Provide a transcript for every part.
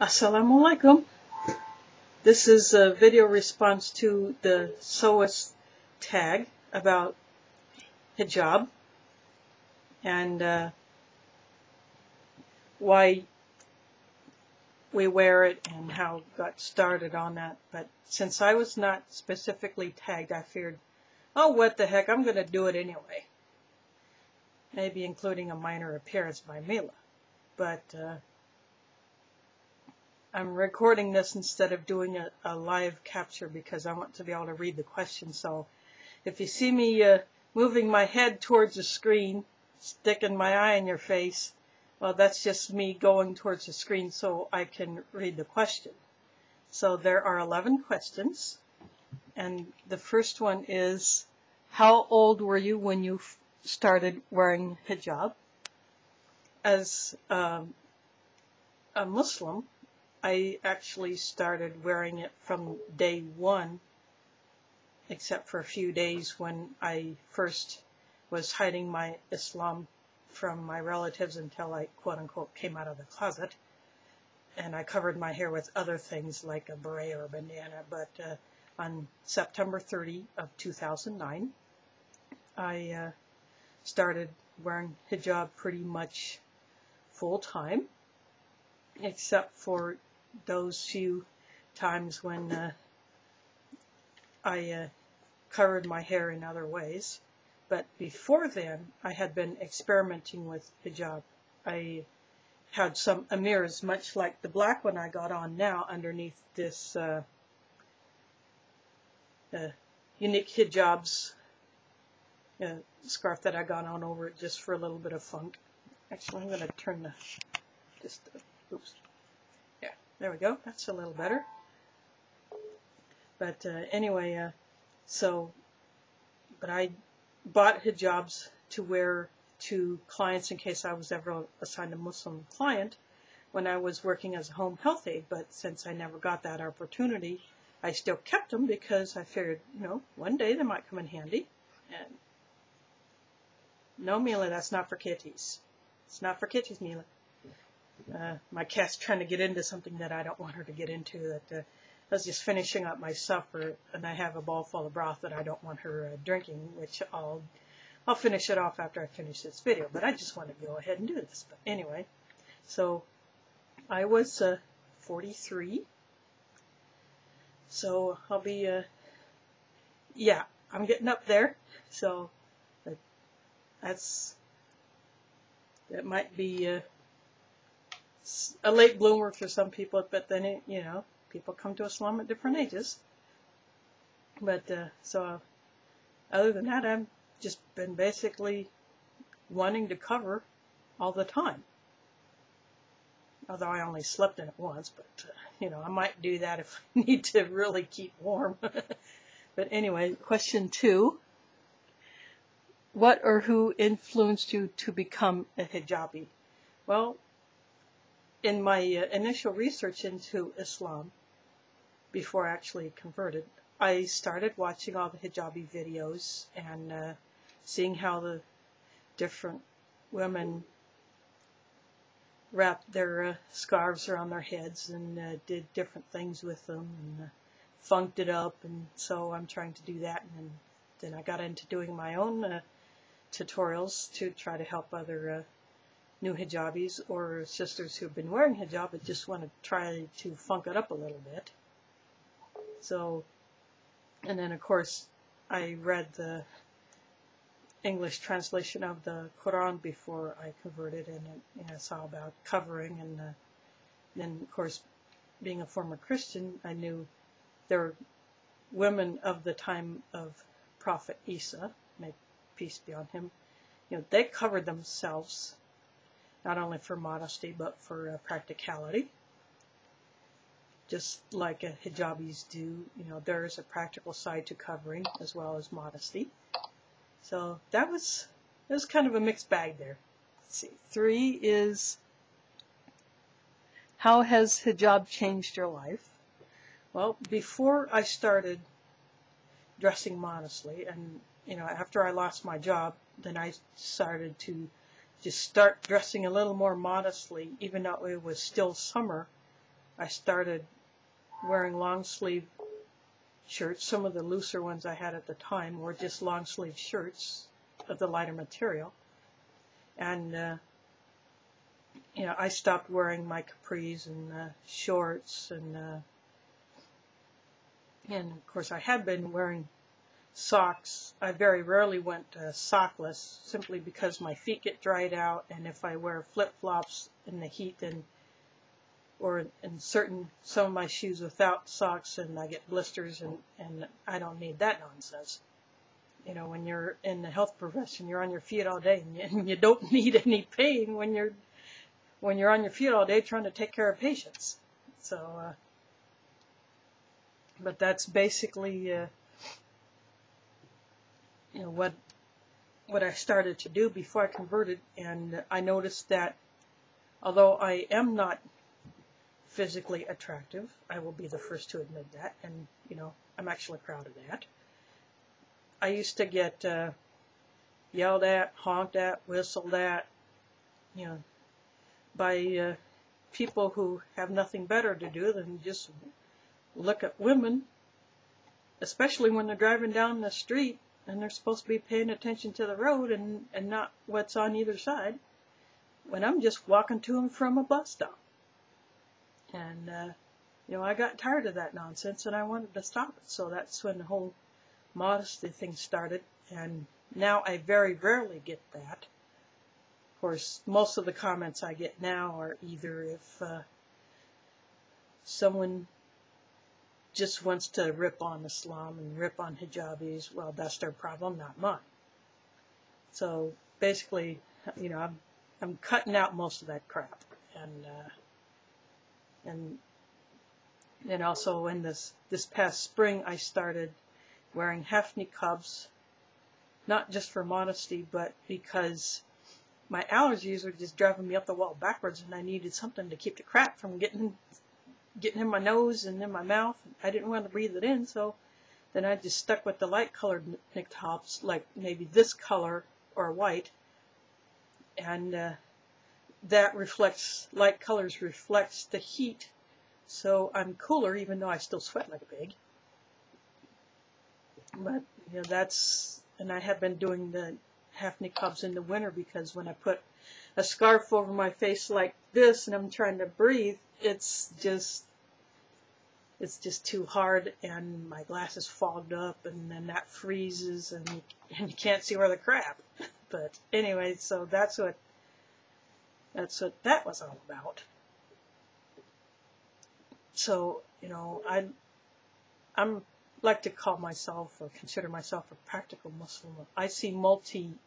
Assalamu alaikum. This is a video response to the Sewest tag about hijab and why we wear it and how it got started on that. But since I was not specifically tagged, I figured, oh, what the heck, I'm going to do it anyway. Maybe including a minor appearance by Mila. But I'm recording this instead of doing a live capture because I want to be able to read the questions. So if you see me moving my head towards the screen, sticking my eye in your face, well, that's just me going towards the screen so I can read the question. So there are 11 questions, and the first one is, how old were you when you started wearing hijab? As a Muslim, I actually started wearing it from day one, except for a few days when I first was hiding my Islam from my relatives until I, quote-unquote, came out of the closet. And I covered my hair with other things like a beret or a bandana. But on September 30 of 2009, I started wearing hijab pretty much full-time, except for those few times when I covered my hair in other ways. But before then, I had been experimenting with hijab. I had some amirs, much like the black one I got on now, underneath this unique hijabs scarf that I got on over it just for a little bit of funk. Actually, I'm going to turn the, oops. Yeah, there we go. That's a little better. But anyway, but I bought hijabs to wear to clients in case I was ever assigned a Muslim client when I was working as a home health aide. But since I never got that opportunity, I still kept them because I figured, one day they might come in handy. And no, Mila, that's not for kitties. It's not for kitties, Mila. My cat's trying to get into something that I don't want her to get into. That I was just finishing up my supper, and I have a bowl full of broth that I don't want her drinking, which I'll finish it off after I finish this video. But I just want to go ahead and do this. But anyway, so I was 43. So I'll be, yeah, I'm getting up there. So that might be a late bloomer for some people, but then, people come to Islam at different ages. But, so, other than that, I've just been basically wanting to cover all the time. Although I only slept in it once, but, I might do that if I need to really keep warm. But anyway, question 2. What or who influenced you to become a hijabi? Well, in my initial research into Islam, before I actually converted, I started watching all the hijabi videos and seeing how the different women wrapped their scarves around their heads and did different things with them and funked it up. And so I'm trying to do that. And then I got into doing my own tutorials to try to help other new hijabis or sisters who've been wearing hijab but just want to try to funk it up a little bit. So, and then of course I read the English translation of the Quran before I converted, and I saw about covering, and then of course being a former Christian, I knew there were women of the time of Prophet Isa, may peace be on him, they covered themselves not only for modesty but for practicality, just like hijabis do. There is a practical side to covering as well as modesty. So that was kind of a mixed bag there. Let's see. 3 is, how has hijab changed your life? Well, before I started dressing modestly, and after I lost my job, then I started to just start dressing a little more modestly, even though it was still summer I started wearing long sleeve shirts. Some of the looser ones I had at the time were just long sleeve shirts of the lighter material. And I stopped wearing my capris and shorts, and of course I had been wearing socks. I very rarely went sockless, simply because my feet get dried out, and if I wear flip-flops in the heat, or in some of my shoes without socks, and I get blisters, and I don't need that nonsense. When you're in the health profession, you're on your feet all day, and you don't need any pain when you're on your feet all day trying to take care of patients. So, but that's basically, what I started to do before I converted. And I noticed that although I am not physically attractive, I will be the first to admit that, and I'm actually proud of that. I used to get yelled at, honked at, whistled at, by people who have nothing better to do than just look at women, especially when they're driving down the street and they're supposed to be paying attention to the road and not what's on either side, when I'm just walking to and from a bus stop. And, I got tired of that nonsense, and I wanted to stop it. So that's when the whole modesty thing started. And now I very rarely get that. Of course, most of the comments I get now are either if someone just wants to rip on Islam and rip on hijabis, well, that's their problem, not mine. So basically, I'm cutting out most of that crap. And also in this past spring, I started wearing half niqabs, not just for modesty, but because my allergies were just driving me up the wall backwards, and I needed something to keep the crap from getting in my nose and in my mouth. I didn't want to breathe it in, so then I just stuck with the light colored niqabs, like maybe this color or white, and light colors reflects the heat, so I'm cooler even though I still sweat like a pig. But and I have been doing the half niqabs in the winter, because when I put a scarf over my face like this and I'm trying to breathe, it's just too hard, and my glasses fogged up, and then that freezes, and you can't see where the crap. But anyway, so that's what that was all about. So, I'm like to call myself, or consider myself, a practical Muslim. I see multi-uses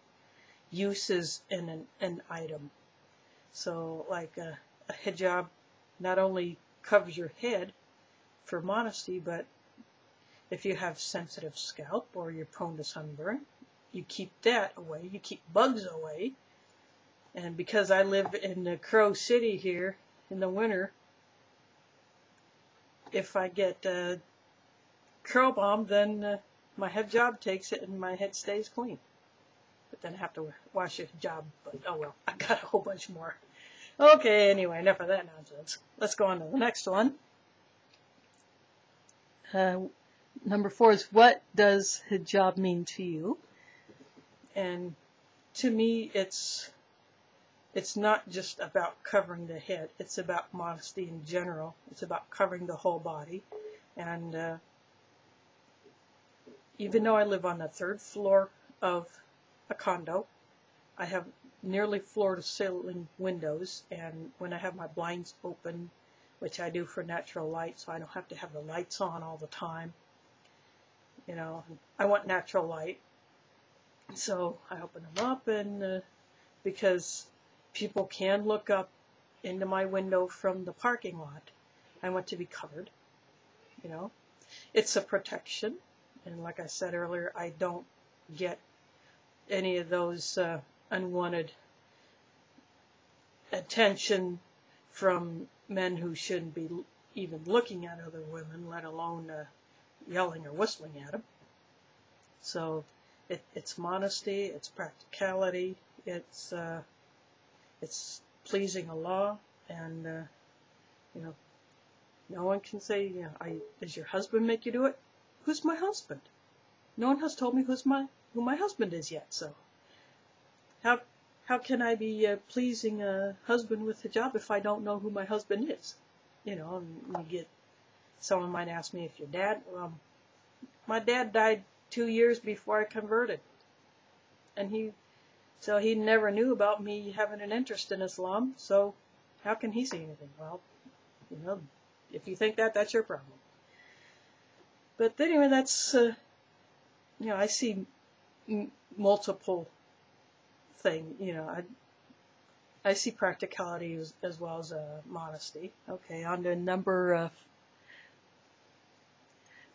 in an item. So, like a hijab not only covers your head for modesty, but if you have sensitive scalp or you're prone to sunburn, you keep that away. You keep bugs away. And because I live in the Crow City here in the winter, if I get crow bomb, then my hijab takes it and my head stays clean. But then I have to wash a hijab, but oh well, I got a whole bunch more. Okay, anyway, enough of that nonsense. Let's go on to the next one. Number 4 is, what does hijab mean to you? And to me, it's not just about covering the head. It's about modesty in general. It's about covering the whole body. And even though I live on the 3rd floor of a condo, I have nearly floor-to-ceiling windows. And when I have my blinds open, which I do for natural light, so I don't have to have the lights on all the time, I want natural light. So I open them up, and because people can look up into my window from the parking lot, I want to be covered. It's a protection, and like I said earlier, I don't get any of those unwanted attention from men who shouldn't be even looking at other women, let alone yelling or whistling at them. So it's modesty, it's practicality, it's pleasing Allah, and No one can say, you know, does your husband make you do it? Who's my husband? No one has told me who my husband is yet. So how can I be pleasing a husband with hijab if I don't know who my husband is? You know, and someone might ask me if your dad. Well, my dad died 2 years before I converted, and he never knew about me having an interest in Islam. So how can he say anything? Well, you know, if you think that, that's your problem. But anyway, that's you know, I see multiple thing. You know, I see practicality as well as modesty. Okay, on to number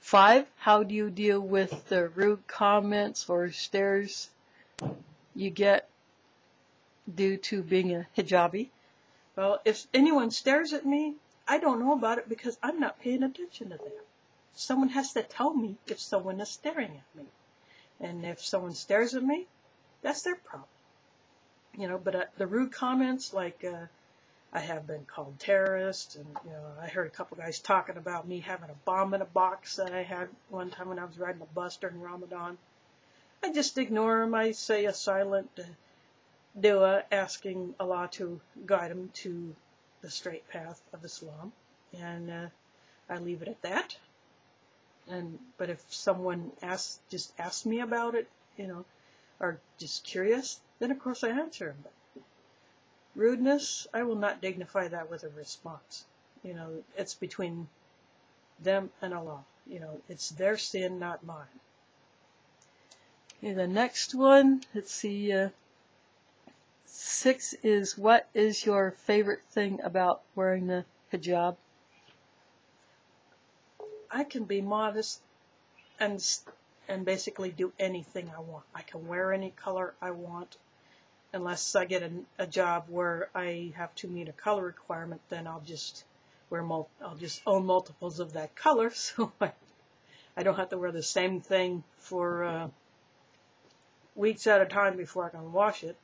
5. How do you deal with the rude comments or stares you get due to being a hijabi? Well, if anyone stares at me, I don't know about it because I'm not paying attention to that. Someone has to tell me if someone is staring at me. And if someone stares at me, that's their problem. You know, but the rude comments, like I have been called terrorist, and you know, I heard a couple guys talking about me having a bomb in a box that I had one time when I was riding a bus during Ramadan. I just ignore them. I say a silent dua, asking Allah to guide them to the straight path of Islam, and I leave it at that. But if someone just asks me about it, you know, or just curious, then of course I answer them. But rudeness, I will not dignify that with a response. You know, it's between them and Allah. You know, it's their sin, not mine. Okay, the next one, let's see, 6 is, what is your favorite thing about wearing the hijab? I can be modest and basically do anything I want. I can wear any color I want, unless I get a job where I have to meet a color requirement. Then I'll just own multiples of that color, so I don't have to wear the same thing for weeks at a time before I can wash it.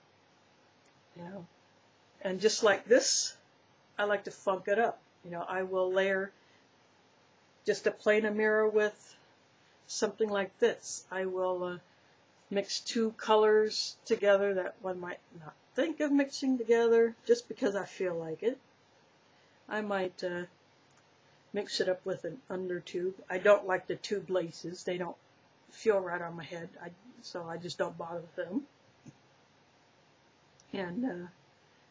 You know, and just like this, I like to funk it up. You know, I will layer just a plain mirror with something like this. I will mix 2 colors together that one might not think of mixing together just because I feel like it. I might mix it up with an undertube. I don't like the tube laces. They don't feel right on my head, so I just don't bother with them. And,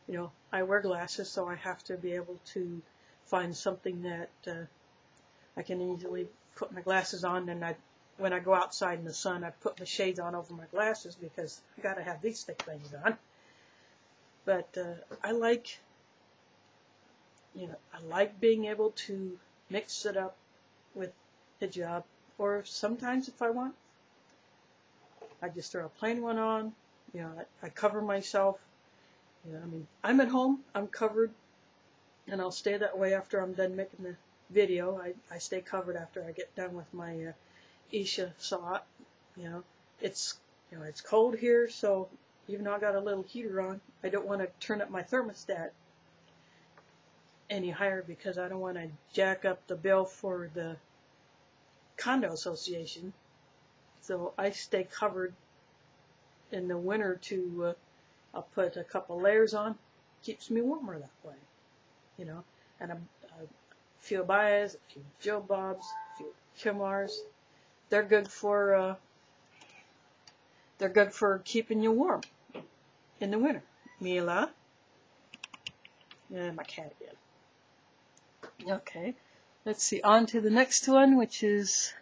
you know, I wear glasses, so I have to be able to find something that I can easily put my glasses on, and when I go outside in the sun, I put my shades on over my glasses because I got to have these thick things on. But I like being able to mix it up with hijab, or sometimes if I want, I just throw a plain one on. You know, I cover myself. You know, I mean, I'm at home, I'm covered, and I'll stay that way after I'm done making the video. I stay covered after I get done with my Isha Salat. You know, it's cold here, so even though I got a little heater on, I don't want to turn up my thermostat any higher because I don't want to jack up the bill for the condo association. So I stay covered in the winter to I'll put a couple layers on, keeps me warmer that way, you know. And a few abayas, a few jilbabs, a few khimars. They're good for keeping you warm in the winter. Mila, and my cat again. Okay, let's see. On to the next one, which is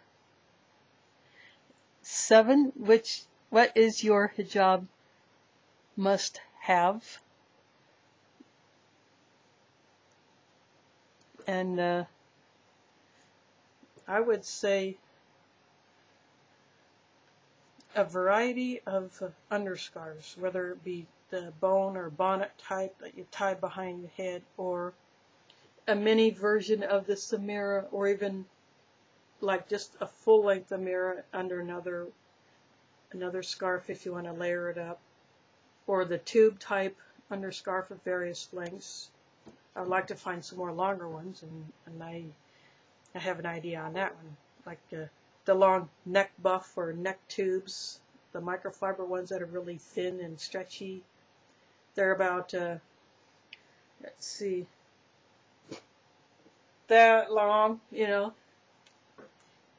7. What is your hijab must have? And I would say a variety of underscarves, whether it be the bone or bonnet type that you tie behind your head, or a mini version of the samira, or even like just a full length samira under another scarf if you want to layer it up, or the tube type underscarf of various lengths. I'd like to find some more longer ones, and I I have an idea on that one. Like the long neck buff or neck tubes, the microfiber ones that are really thin and stretchy. They're about, let's see, that long, you know.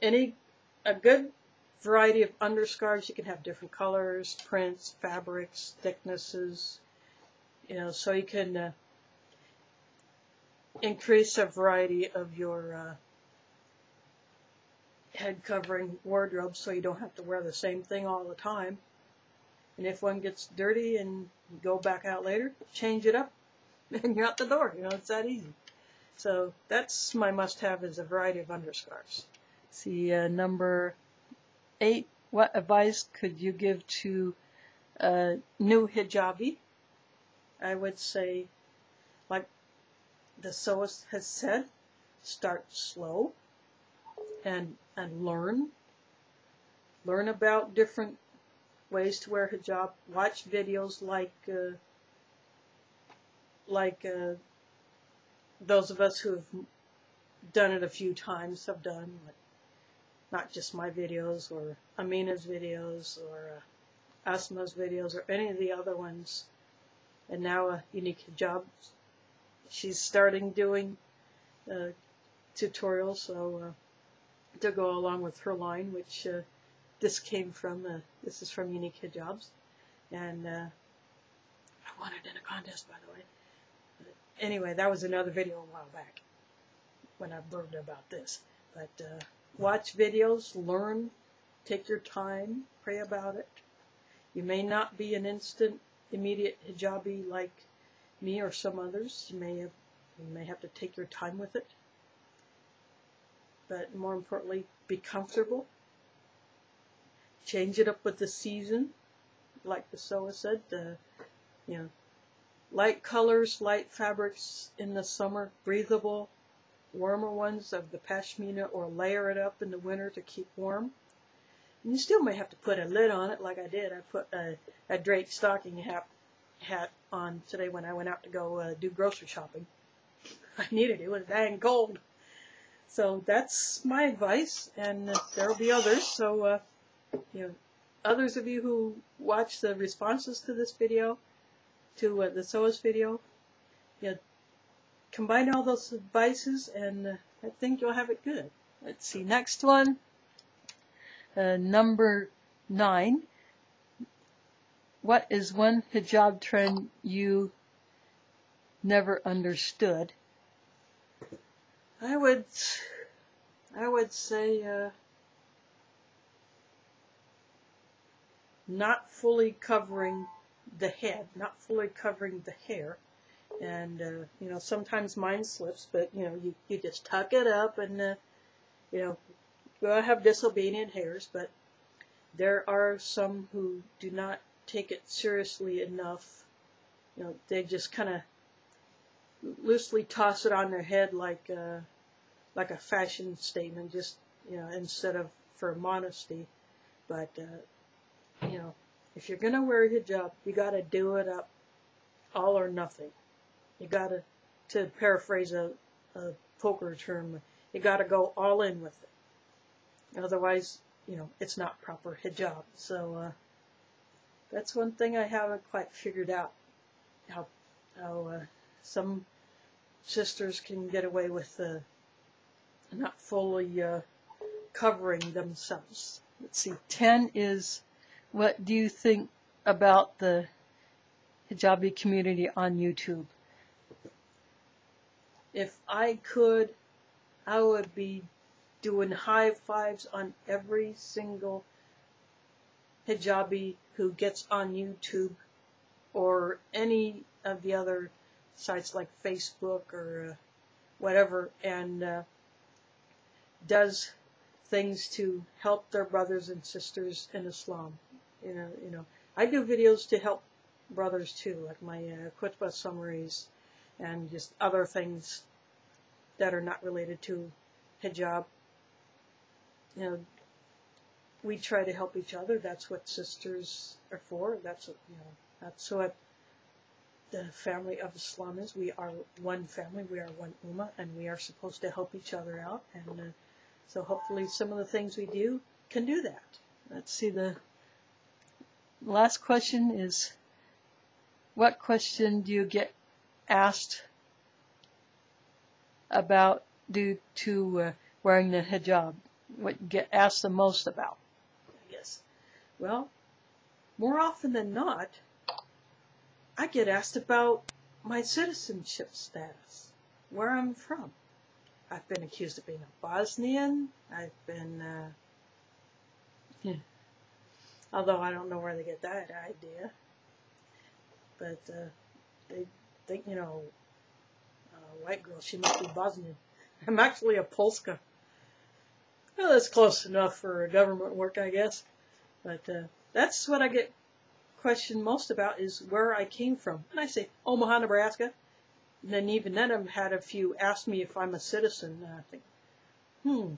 A good variety of underscarves. You can have different colors, prints, fabrics, thicknesses, you know, so you can increase the variety of your head covering wardrobe so you don't have to wear the same thing all the time. And if one gets dirty and you go back out later, change it up and you're out the door. You know, it's that easy. So that's my must-have, is a variety of underscarves. See, number 8, what advice could you give to a new hijabi? I would say, like the Sewest has said, start slow and learn about different ways to wear hijab. Watch videos like those of us who have done it a few times have done, like not just my videos or Amina's videos or Asma's videos or any of the other ones. And now Unique Hijab, she's starting doing tutorials, so to go along with her line, which this came from. This is from Unique Hijabs, and I won it in a contest, by the way. But anyway, that was another video a while back when I blurred about this. But watch videos, learn, take your time, pray about it. You may not be an instant, immediate hijabi like me or some others. You may have to take your time with it. But more importantly, be comfortable. Change it up with the season, like the Sewest said. You know, light colors, light fabrics in the summer, breathable, warmer ones of the pashmina, or layer it up in the winter to keep warm. And you still may have to put a lid on it, like I did. I put a draped stocking hat on today when I went out to go do grocery shopping. I needed it. It was dang cold. So that's my advice, and there will be others. So, you know, others of you who watch the responses to this video, to the Sewest video, you know, combine all those advices, and I think you'll have it good. Let's see, next one, number 9. What is one hijab trend you never understood? I would say not fully covering the head, not fully covering the hair. And, you know, sometimes mine slips, but, you know, you just tuck it up and, you know, we'll have disobedient hairs, but there are some who do not take it seriously enough. You know, they just kind of loosely toss it on their head like a fashion statement, just, you know, instead of for modesty. But, you know, if you're going to wear a hijab, you got to do it up all or nothing. You got to paraphrase a poker term, you got to go all in with it. Otherwise, you know, it's not proper hijab. So that's one thing I haven't quite figured out, how some sisters can get away with not fully covering themselves. Let's see, 10 is, what do you think about the hijabi community on YouTube? If I could, I would be doing high fives on every single hijabi who gets on YouTube or any of the other sites like Facebook or whatever, and does things to help their brothers and sisters in Islam. You know, I do videos to help brothers too, like my khutbah summaries and just other things that are not related to hijab. You know, we try to help each other. That's what sisters are for. That's what, you know, that's what the family of Islam is. We are one family, we are one ummah, and we are supposed to help each other out. And so hopefully some of the things we do can do that. Let's see, the last question is, what question do you get asked about due to wearing the hijab? What you get asked the most about, I guess? Well, more often than not, I get asked about my citizenship status, where I'm from. I've been accused of being a Bosnian. I've been, although I don't know where they get that idea. But they think, white girl, she must be Bosnian. I'm actually a Polska. Well, that's close enough for government work, I guess. But that's what I get questioned most about, is where I came from. And I say, Omaha, Nebraska. And then even then I've had a few ask me if I'm a citizen. And I think,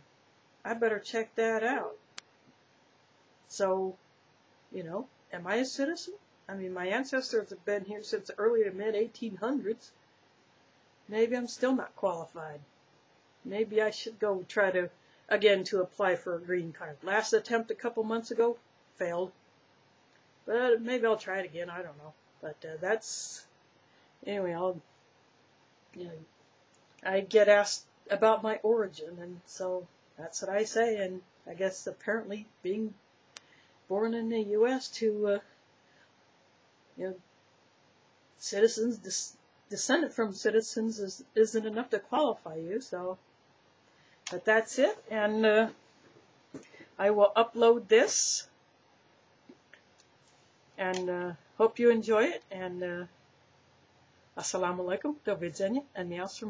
I better check that out. So, am I a citizen? I mean, my ancestors have been here since the early to mid-1800s. Maybe I'm still not qualified. Maybe I should go try to apply for a green card. Last attempt a couple months ago, failed. But maybe I'll try it again, I don't know. But anyway, I get asked about my origin, and so that's what I say. And I guess apparently being born in the U.S. to, citizens, descended from citizens isn't enough to qualify you, so. But that's it, and I will upload this, and hope you enjoy it, and assalamu alaikum, do widzenia, and miałs from